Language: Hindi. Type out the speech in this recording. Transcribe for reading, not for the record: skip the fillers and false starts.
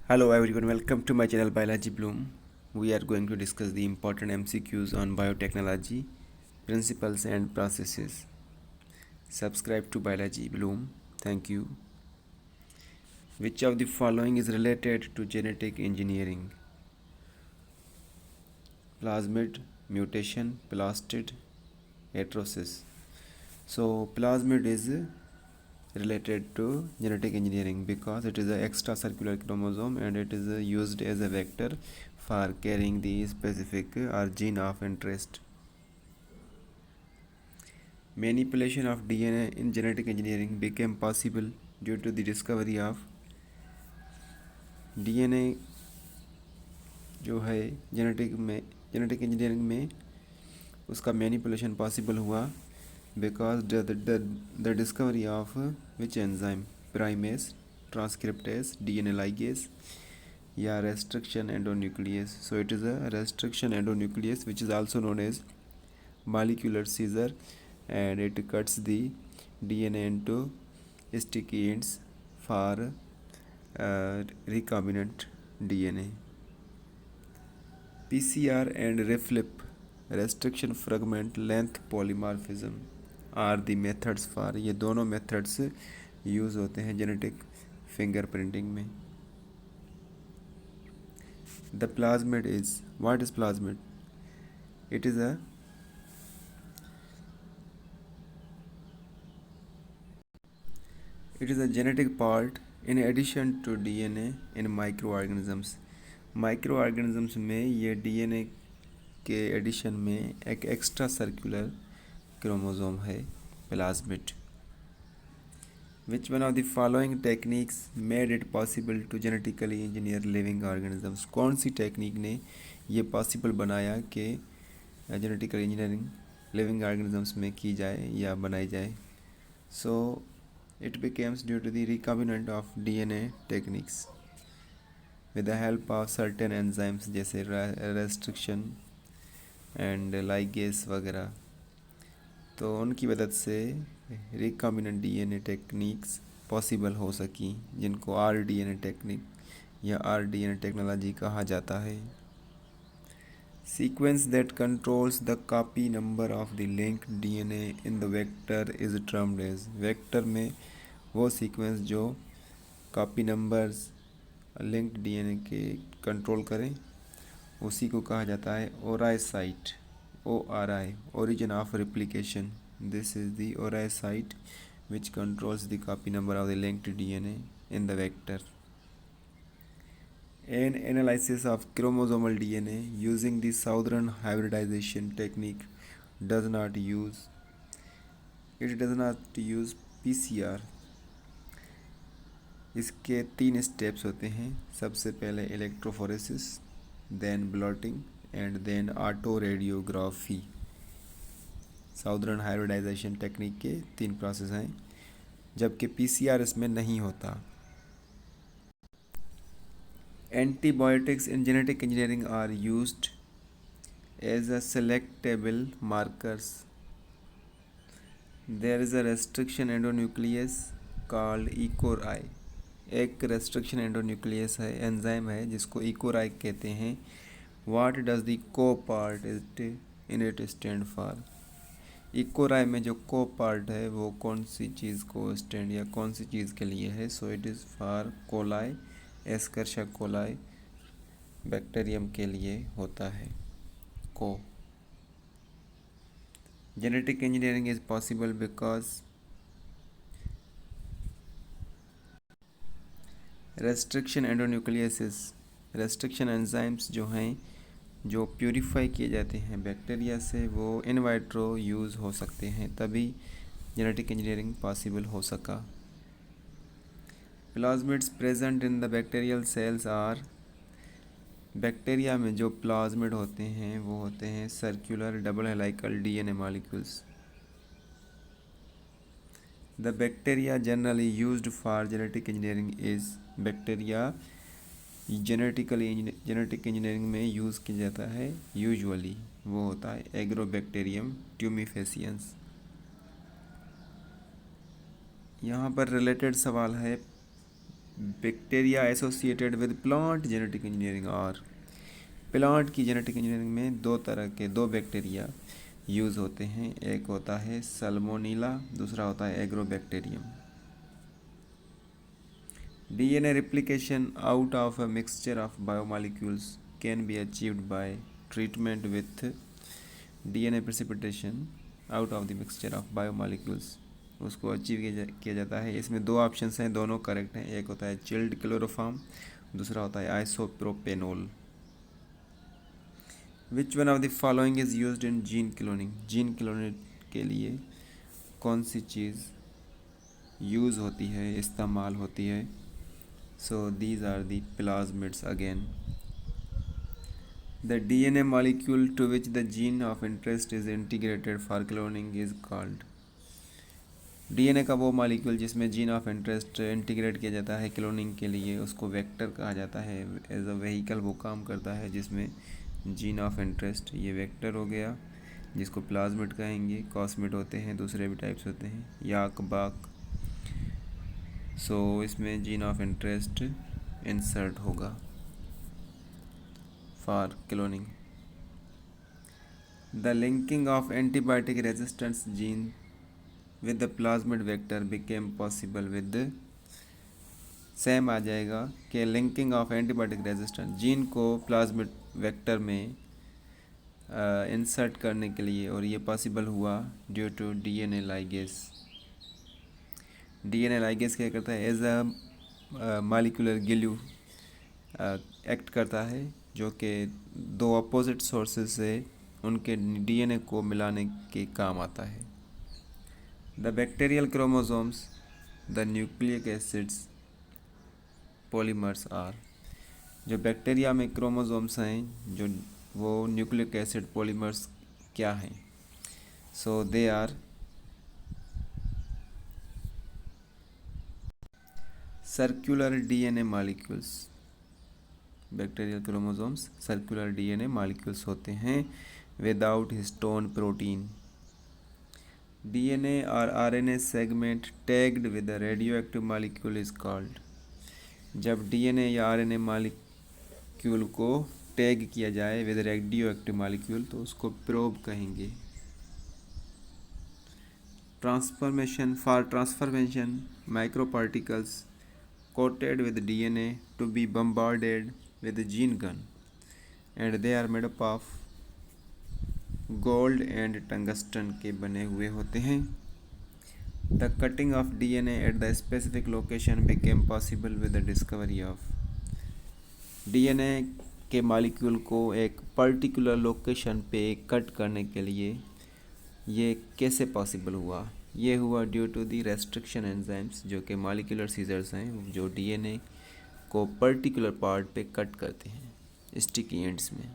Hello everyone, welcome to my channel Biology Bloom. We are going to discuss the important MCQs on biotechnology, principles and processes. Subscribe to Biology Bloom. Thank you. Which of the following is related to genetic engineering? Plasmid, mutation, plastid, heterosis. So plasmid is related to genetic engineering because it is an extracircular chromosome and it is used as a vector for carrying the specific or gene of interest. Manipulation of DNA in genetic engineering became possible due to the discovery of DNA जो है जेनेटिक इंजीनियरिंग में उसका मैनिपुलेशन पॉसिबल हुआ because the discovery of which enzyme primase transcriptase DNA ligase या restriction endonuclease. So it is a restriction endonuclease which is also known as molecular scissor, and it cuts the DNA into sticky ends for recombinant DNA. PCR and reflip, restriction fragment length polymorphism, are the methods for, ये दोनों methods यूज़ होते हैं जेनेटिक फिंगरप्रिंटिंग में. The plasmid is, what is plasmid? It is a genetic part in addition to DNA in microorganisms. Microorganisms में ये डीएनए के एडिशन में एक एक्स्ट्रा सर्कुलर क्रोमोसोम है plasmid. Which one of the following techniques made it possible to genetically engineer living organisms? कौन सी टेक्निक ने ये पॉसिबल बनाया कि जेनेटिकल इंजीनियरिंग लिविंग ऑर्गेनिजम्स में की जाए या बनाई जाए? सो it becomes due to the recombinant of DNA techniques with the help of certain enzymes जैसे restriction and ligase वगैरह. तो उनकी मदद से recombinant DNA टेक्निक्स पॉसिबल हो सकी जिनको rDNA टेक्निक या rDNA टेक्नोलॉजी कहा जाता है. Sequence that controls the copy number of the linked DNA in the vector is termed as. Vector में वो सीक्वेंस जो कॉपी नंबर्स लिंक्ड डीएनए के कंट्रोल करें उसी को कहा जाता है ओराई site. ORI, origin of replication. This is the ORI site which controls the copy number of the linked DNA in the vector. An analysis of chromosomal DNA using the Southern hybridization technique does not use PCR. इसके 3 स्टेप्स होते हैं. सबसे पहले electrophoresis, then blotting and then auto radiography. Southern hybridization technique के 3 प्रोसेस हैं जबकि पीसीआर इसमें नहीं होता. Antibiotics in genetic engineering are used as a selectable markers. There is a restriction endonuclease called EcoRI. एक रेस्ट्रिक्शन एंडोन्यूक्लियस है, एंजाइम है जिसको इकोराई कहते हैं. What does the co part in it stand for? EcoRI में जो को पार्ट है वो कौन सी चीज़ को स्टैंड या कौन सी चीज़ के लिए है? So it is for coli, Escherichia coli bacterium के लिए होता है co. Genetic engineering is possible because restriction endonucleases, restriction enzymes जो हैं जो प्यूरिफाई किए जाते हैं बैक्टीरिया से वो इन वाइट्रो यूज़ हो सकते हैं, तभी जेनेटिक इंजीनियरिंग पॉसिबल हो सका. Plasmids present in the bacterial cells are. Bacteria में जो प्लाज्मिड होते हैं वो होते हैं circular double helical DNA molecules. The bacteria generally used for genetic engineering is. Bacteria genetic engineering में यूज़ किया जाता है यूजुअली वो होता है एग्रोबैक्टीरियम ट्यूमिफेसियंस. यहाँ पर रिलेटेड सवाल है bacteria associated with plant genetic engineering, और प्लांट की जेनेटिक इंजीनियरिंग में दो बैक्टीरिया यूज़ होते हैं, एक होता है सल्मोनेला, दूसरा होता है agrobacterium. DNA replication out of a mixture of biomolecules can be achieved by treatment with DNA precipitation out of the mixture of biomolecules। उसको अचीव किया जाता है। इसमें दो ऑप्शंस हैं, दोनों करेक्ट हैं। एक होता है चिल्ड क्लोरोफॉर्म, दूसरा होता है isopropanol. Which one of the following is used in gene cloning? Gene cloning के लिए कौन सी चीज़ यूज़ होती है, इस्तेमाल होती है? So these are the plasmids again. The DNA molecule to which the gene of interest is integrated for cloning is called। DNA का वो मॉलिक्यूल जिसमें जीन ऑफ इंटरेस्ट इंटीग्रेट किया जाता है क्लोनिंग के लिए, उसको वेक्टर कहा जाता है। एज अ व्हीकल वो काम करता है जिसमें जीन ऑफ इंटरेस्ट, ये वेक्टर हो गया जिसको प्लाज्मिड कहेंगे। कॉस्मिड होते हैं, दूसरे भी टाइप्स होते हैं, याक बाक। सो इसमें जीन ऑफ इंटरेस्ट इंसर्ट होगा for cloning. The linking of antibiotic resistance gene with the plasmid vector became possible with, same आ जाएगा कि linking of antibiotic resistance gene को प्लाज्मिड वेक्टर में इंसर्ट करने के लिए, और ये पॉसिबल हुआ due to DNA ligase. DNA ligase क्या करता है? As a molecular glue act करता है, जो कि दो अपोजिट सोर्सेज से उनके DNA को मिलाने के काम आता है। The bacterial chromosomes the nucleic acids polymers are. जो बैक्टीरिया में क्रोमोसोम्स हैं, जो वो न्यूक्लिक एसिड पॉलीमर्स क्या हैं? So they are circular DNA molecules. Bacterial chromosomes circular DNA molecules होते हैं विदाउट हिस्टोन प्रोटीन। DNA और RNA segment tagged with a radioactive molecule is called. जब DNA या RNA मॉलिक्यूल को टैग किया जाए विद रेडियोएक्टिव मॉलिक्यूल तो उसको प्रोब कहेंगे। Transformation micro particles coated with DNA to be bombarded with a gene gun, and they are made up of gold and tungsten के बने हुए होते हैं। The cutting of DNA at the specific location became possible with the discovery of। DNA के मॉलिक्यूल को एक पर्टिकुलर लोकेशन पे कट करने के लिए ये कैसे पॉसिबल हुआ? ये हुआ due to the restriction enzymes, जो कि मॉलिक्यूलर सीजर्स हैं, जो DNA को पर्टिकुलर पार्ट पे कट करते हैं स्टिकी एंड्स में।